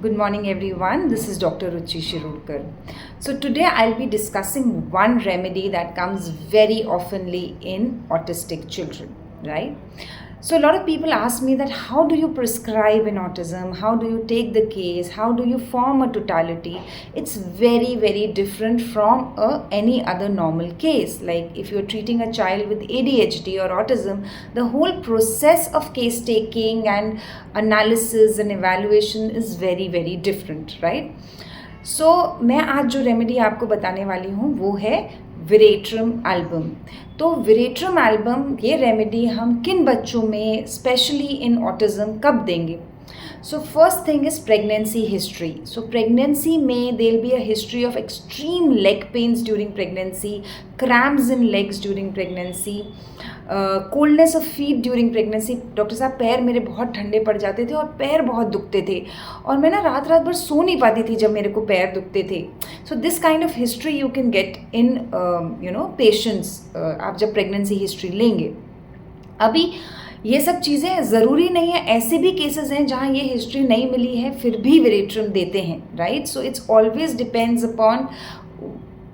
Good morning, everyone. This is Dr. Ruchi Shirudkar. So, today I'll be discussing one remedy that comes very oftenly in autistic children, right? So, a lot of people ask me that how do you prescribe in autism? How do you take the case? How do you form a totality? It's very, very different from any other normal case. Like if you're treating a child with ADHD or autism, the whole process of case taking and analysis and evaluation is very, very different, right? सो मैं आज जो remedy आपको बताने वाली हूँ वो है Veratrum album. तो विरेट्रम एल्बम ये रेमेडी हम किन बच्चों में स्पेशली इन ऑटिज्म कब देंगे? So first thing is pregnancy history. So pregnancy में there will be a history of extreme leg pains during pregnancy, cramps in legs during pregnancy, coldness of feet during pregnancy. Doctor साहब पैर मेरे बहुत ठंडे पड़ जाते थे और पैर बहुत दुखते थे और मैं ना रात रात भर सो नहीं पाती थी जब मेरे को पैर दुखते थे. So this kind of history you can get in patients आप जब pregnancy history लेंगे. अभी ये सब चीज़ें ज़रूरी नहीं है, ऐसे भी केसेस हैं जहाँ ये हिस्ट्री नहीं मिली है फिर भी विरेट्रम देते हैं, right? So it's always depends upon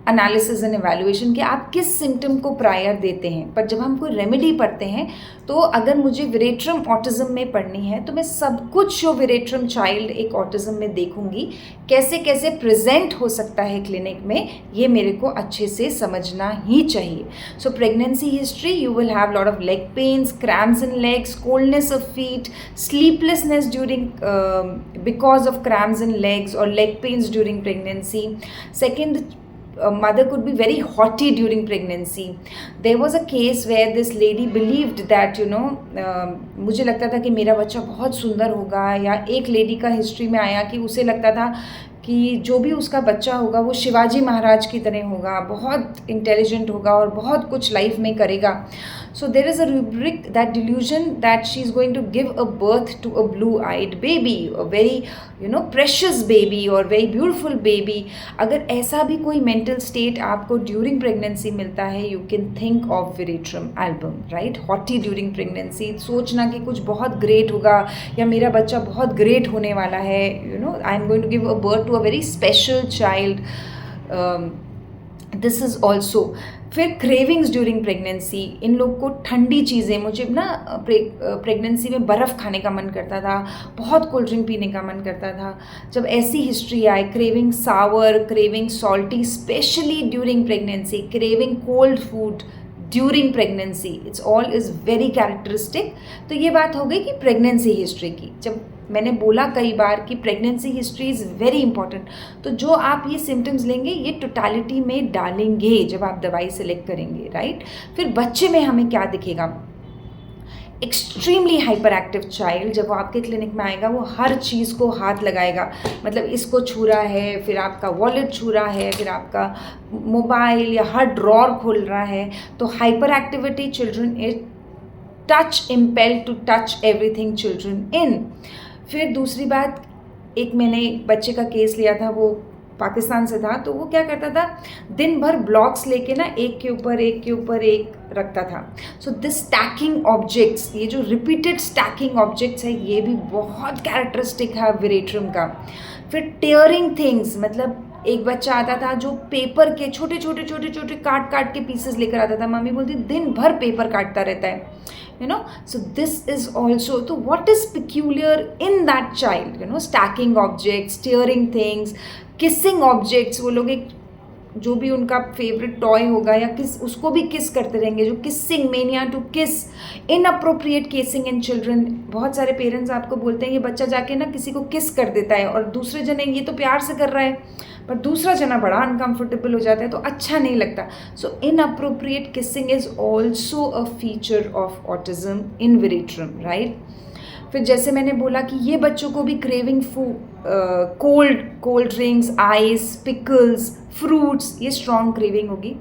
analysis and evaluation कि आप किस सिम्टम को प्रायर देते हैं. पर जब हम कोई रेमेडी पढ़ते हैं तो अगर मुझे विरेट्रम ऑटिज्म में पढ़नी है तो मैं सब कुछ जो विरेट्रम चाइल्ड एक ऑटिज्म में देखूंगी, कैसे कैसे प्रेजेंट हो सकता है क्लिनिक में, ये मेरे को अच्छे से समझना ही चाहिए. So pregnancy history you will have lot of leg pains, cramps in legs, coldness of feet, sleeplessness during because of cramps in legs और leg pains during pregnancy. Second, mother could be very haughty during pregnancy. There was a case where this lady believed that मुझे लगता था कि मेरा बच्चा बहुत सुंदर होगा, या एक लेडी का हिस्ट्री में आया कि उसे लगता था कि जो भी उसका बच्चा होगा वो शिवाजी महाराज की तरह होगा, बहुत इंटेलिजेंट होगा और बहुत कुछ लाइफ में करेगा. So there is a rubric, that delusion that she is going to give a birth to a blue-eyed baby, a very precious baby or very beautiful baby. अगर ऐसा भी कोई mental state आपको during pregnancy मिलता है, you can think of Veratrum album, right? Haughty during pregnancy, सोचना कि कुछ बहुत great होगा या मेरा बच्चा बहुत great होने वाला है, I am going to give a birth to a very special child. This is also. फिर क्रेविंग्स ड्यूरिंग प्रेगनेंसी, इन लोग को ठंडी चीज़ें, मुझे ना प्रेगनेंसी में बर्फ़ खाने का मन करता था, बहुत कोल्ड ड्रिंक पीने का मन करता था. जब ऐसी हिस्ट्री आए, craving sour, craving salty specially during pregnancy, craving cold food during pregnancy, it's all is very characteristic. तो ये बात हो गई कि प्रेगनेंसी हिस्ट्री की. जब मैंने बोला कई बार कि pregnancy history is very important, तो जो आप ये सिम्टम्स लेंगे ये टोटालिटी में डालेंगे जब आप दवाई सेलेक्ट करेंगे, राइट? फिर बच्चे में हमें क्या दिखेगा? Extremely hyper active child. जब वो आपके क्लिनिक में आएगा वो हर चीज़ को हाथ लगाएगा, मतलब इसको छू रहा है, फिर आपका वॉलेट छू रहा है, फिर आपका मोबाइल या हर ड्रॉर खोल रहा है. तो hyper activity children is touch impelled to touch everything children in. फिर दूसरी बात, एक मैंने एक बच्चे का केस लिया था, वो पाकिस्तान से था. तो वो क्या करता था, दिन भर ब्लॉक्स लेके ना एक के ऊपर एक के ऊपर एक रखता था. सो दिस स्टैकिंग ऑब्जेक्ट्स, ये जो रिपीटेड स्टैकिंग ऑब्जेक्ट्स है ये भी बहुत कैरेक्टरिस्टिक है विरेट्रम का. फिर टेयरिंग थिंग्स, मतलब एक बच्चा आता था जो पेपर के छोटे छोटे छोटे छोटे काट काट के पीसेस लेकर आता था. मम्मी बोलती दिन भर पेपर काटता रहता है, so this is also, so what is peculiar in that child, stacking objects, tearing things, kissing objects. वो लोग एक जो भी उनका फेवरेट टॉय होगा या किस, उसको भी किस करते रहेंगे, जो किसिंग मेनिया टू किस, इनअप्रोप्रिएट किसिंग इन चिल्ड्रन. बहुत सारे पेरेंट्स आपको बोलते हैं ये बच्चा जाके ना किसी को किस कर देता है और दूसरे जने ये तो प्यार से कर रहा है पर दूसरा जना बड़ा अनकम्फर्टेबल हो जाता है तो अच्छा नहीं लगता. So inappropriate kissing is also a feature of autism in veratrum, right? फिर जैसे मैंने बोला कि ये बच्चों को भी craving cold drinks, ice, pickles, fruits, ये स्ट्रॉन्ग क्रेविंग होगी.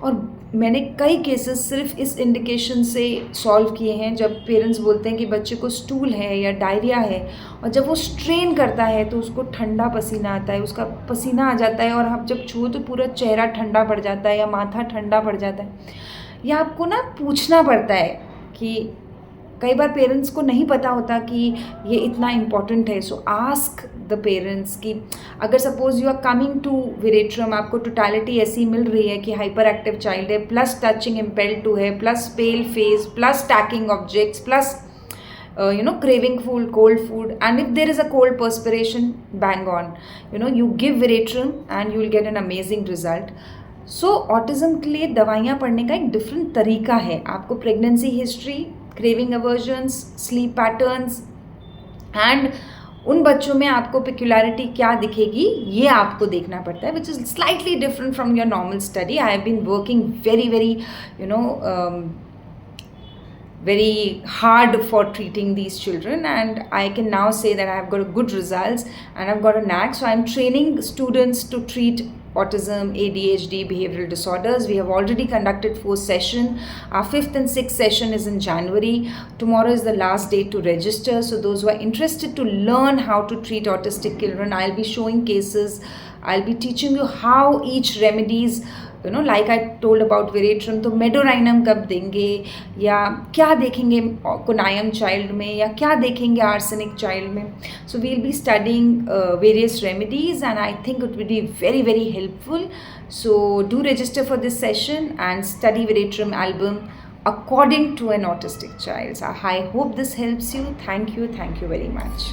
और मैंने कई केसेस सिर्फ इस इंडिकेशन से सॉल्व किए हैं जब पेरेंट्स बोलते हैं कि बच्चे को स्टूल है या डायरिया है और जब वो स्ट्रेन करता है तो उसको ठंडा पसीना आता है, उसका पसीना आ जाता है और आप जब छुओ तो पूरा चेहरा ठंडा पड़ जाता है या माथा ठंडा पड़ जाता है. या आपको ना पूछना पड़ता है कि कई बार पेरेंट्स को नहीं पता होता कि ये इतना इम्पॉर्टेंट है. सो आस्क द पेरेंट्स कि अगर suppose you are coming to veratrum, आपको टोटलिटी ऐसी मिल रही है कि हाइपर एक्टिव चाइल्ड है, प्लस टचिंग इम्पेल्ड टू है, plus pale face, plus tacking objects, plus craving food, cold food, and if there is a cold perspiration, bang on, you give Veratrum and you will get an amazing result. So autism के लिए दवाइयाँ पढ़ने का एक different तरीका है. आपको pregnancy history, craving aversions, sleep patterns and उन बच्चों में आपको पेक्युलरिटी क्या दिखेगी ये आपको देखना पड़ता है, which is slightly different from your normal study. I have been working very very hard for treating these children, and I can now say that I have got good results and I've got a knack. So I'm training students to treat autism, ADHD, behavioral disorders. We have already conducted 4 sessions. Our 5th and 6th session is in January. Tomorrow is the last day to register. So those who are interested to learn how to treat autistic children, I'll be showing cases. I'll be teaching you how each remedies, like I told about Veratrum, तो Medorrhinum कब देंगे, या क्या देखेंगे कोनायम child में, या क्या देखेंगे आर्सेनिक चाइल्ड में. So we will be studying various remedies and I think it will be very very helpful. So do register for this session and study Veratrum album according to an autistic child. So I hope this helps you. Thank you very much.